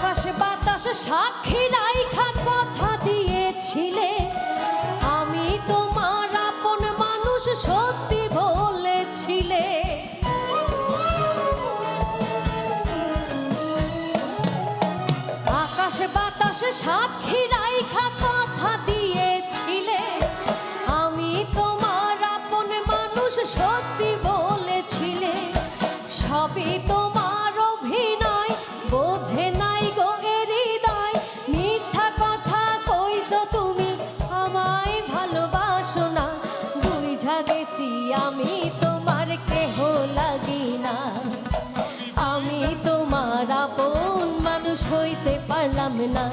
আকাশ বাতাস সাক্ষী রাইখা কথা দিয়েছিলে, আমি তোমার আপন মানুষ সত্যি বলেছিলে। আকাশ বাতাস সাক্ষী রাইখা কথা দিয়েছিলে, আমি তোমার আপন মানুষ সত্যি বলেছিলে। সবই তোমার অভিনয়, বোঝে নাই গো এর হৃদয়। মিথ্যা কথা কইছো তুমি, আমায় ভালোবাসো না। বুঝা গেছি আমি তোমার কেহ লাগি না, আমি তোমার আপন মানুষ হইতে পারলাম না।